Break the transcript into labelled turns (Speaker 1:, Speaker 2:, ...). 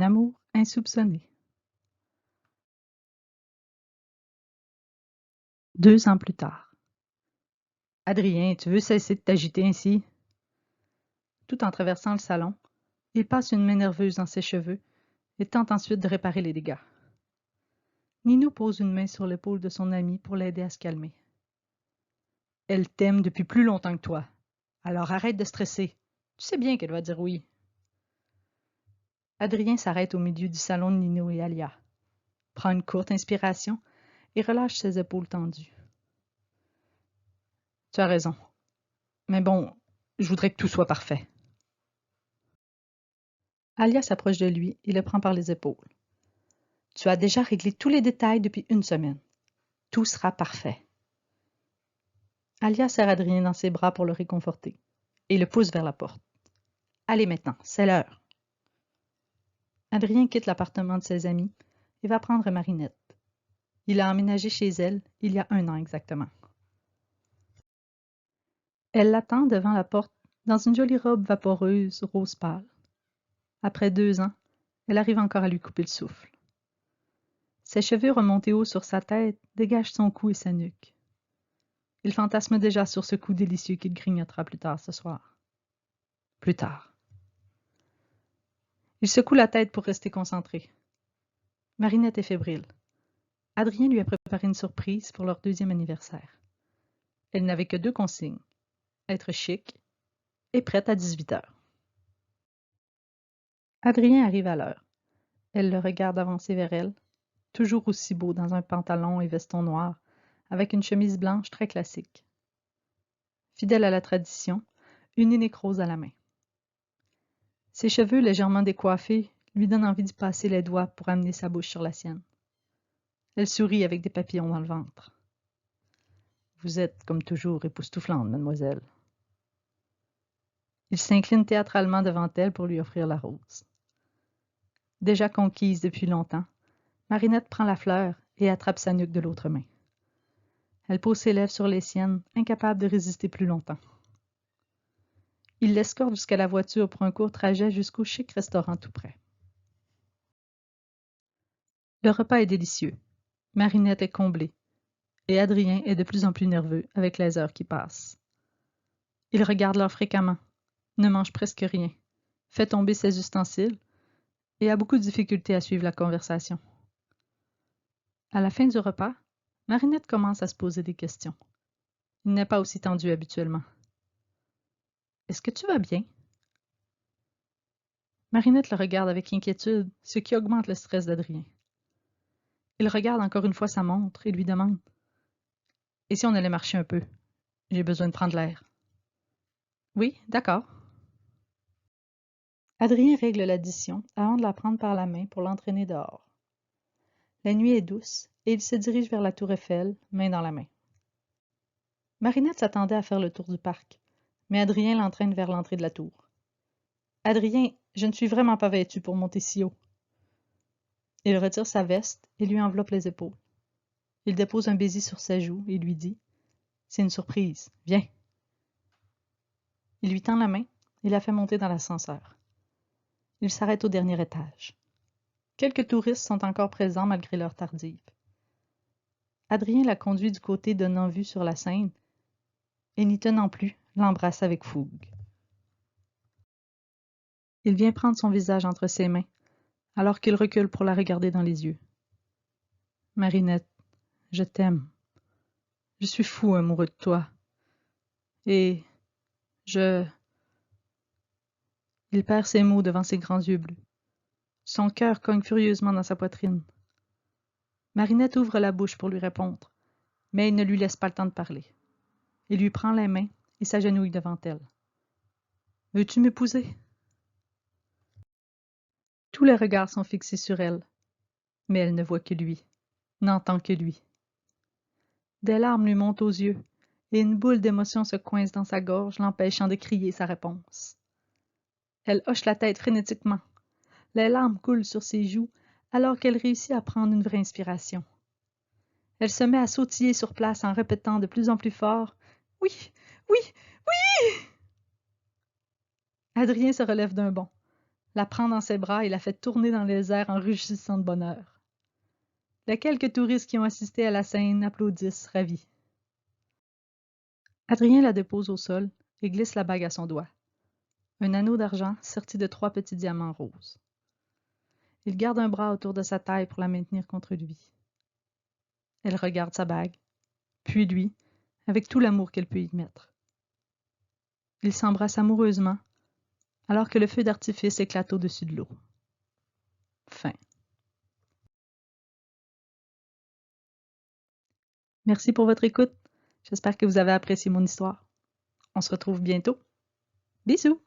Speaker 1: amour insoupçonné. 2 ans plus tard. Adrien, tu veux cesser de t'agiter ainsi? Tout en traversant le salon, il passe une main nerveuse dans ses cheveux et tente ensuite de réparer les dégâts. Ninou pose une main sur l'épaule de son ami pour l'aider à se calmer. Elle t'aime depuis plus longtemps que toi. Alors arrête de stresser. Tu sais bien qu'elle va dire oui. Adrien s'arrête au milieu du salon de Ninou et Alia, prend une courte inspiration et relâche ses épaules tendues. Tu as raison. Mais bon, je voudrais que tout soit parfait. Alia s'approche de lui et le prend par les épaules. Tu as déjà réglé tous les détails depuis 1 semaine. Tout sera parfait. Alia serre Adrien dans ses bras pour le réconforter et le pousse vers la porte. Allez maintenant, c'est l'heure. Adrien quitte l'appartement de ses amis et va prendre Marinette. Il a emménagé chez elle il y a 1 an exactement. Elle l'attend devant la porte dans une jolie robe vaporeuse rose pâle. Après 2 ans, elle arrive encore à lui couper le souffle. Ses cheveux remontés haut sur sa tête dégagent son cou et sa nuque. Il fantasme déjà sur ce coup délicieux qu'il grignotera plus tard ce soir. Plus tard. Il secoue la tête pour rester concentré. Marinette est fébrile. Adrien lui a préparé une surprise pour leur 2e anniversaire. Elle n'avait que 2 consignes. Être chic et prête à 18 heures. Adrien arrive à l'heure. Elle le regarde avancer vers elle, toujours aussi beau dans un pantalon et veston noir, avec une chemise blanche très classique. Fidèle à la tradition, une unique rose à la main. Ses cheveux légèrement décoiffés lui donnent envie d'y passer les doigts pour amener sa bouche sur la sienne. Elle sourit avec des papillons dans le ventre. Vous êtes, comme toujours, époustouflante, mademoiselle. Il s'incline théâtralement devant elle pour lui offrir la rose. Déjà conquise depuis longtemps, Marinette prend la fleur et attrape sa nuque de l'autre main. Elle pose ses lèvres sur les siennes, incapable de résister plus longtemps. Il l'escorte jusqu'à la voiture pour un court trajet jusqu'au chic restaurant tout près. Le repas est délicieux. Marinette est comblée. Et Adrien est de plus en plus nerveux avec les heures qui passent. Il regarde l'heure fréquemment, ne mange presque rien, fait tomber ses ustensiles et a beaucoup de difficultés à suivre la conversation. À la fin du repas, Marinette commence à se poser des questions. Il n'est pas aussi tendu habituellement. Est-ce que tu vas bien? Marinette le regarde avec inquiétude, ce qui augmente le stress d'Adrien. Il regarde encore une fois sa montre et lui demande « Et si on allait marcher un peu? J'ai besoin de prendre l'air. » « Oui, d'accord. » Adrien règle l'addition avant de la prendre par la main pour l'entraîner dehors. La nuit est douce et il se dirige vers la tour Eiffel, main dans la main. Marinette s'attendait à faire le tour du parc, mais Adrien l'entraîne vers l'entrée de la tour. « Adrien, je ne suis vraiment pas vêtu pour monter si haut. » Il retire sa veste et lui enveloppe les épaules. Il dépose un baiser sur sa joue et lui dit « C'est une surprise, viens. » Il lui tend la main et la fait monter dans l'ascenseur. Il s'arrête au dernier étage. Quelques touristes sont encore présents malgré l'heure tardive. Adrien la conduit du côté donnant vue sur la Seine et n'y tenant plus, l'embrasse avec fougue. Il vient prendre son visage entre ses mains, alors qu'il recule pour la regarder dans les yeux. « Marinette, je t'aime. Je suis fou amoureux de toi. Et je... » Il perd ses mots devant ses grands yeux bleus. Son cœur cogne furieusement dans sa poitrine. Marinette ouvre la bouche pour lui répondre, mais il ne lui laisse pas le temps de parler. Il lui prend les mains et s'agenouille devant elle. « Veux-tu m'épouser? » Tous les regards sont fixés sur elle, mais elle ne voit que lui, n'entend que lui. Des larmes lui montent aux yeux, et une boule d'émotion se coince dans sa gorge, l'empêchant de crier sa réponse. Elle hoche la tête frénétiquement. Les larmes coulent sur ses joues, alors qu'elle réussit à prendre une vraie inspiration. Elle se met à sautiller sur place en répétant de plus en plus fort « Oui, oui, oui !» Adrien se relève d'un bond. la prend dans ses bras et la fait tourner dans les airs en rugissant de bonheur. Les quelques touristes qui ont assisté à la scène applaudissent, ravis. Adrien la dépose au sol et glisse la bague à son doigt. Un anneau d'argent serti de 3 petits diamants roses. Il garde un bras autour de sa taille pour la maintenir contre lui. Elle regarde sa bague, puis lui, avec tout l'amour qu'elle peut y mettre. Ils s'embrassent amoureusement, alors que le feu d'artifice éclate au-dessus de l'eau. Fin. Merci pour votre écoute. J'espère que vous avez apprécié mon histoire. On se retrouve bientôt. Bisous!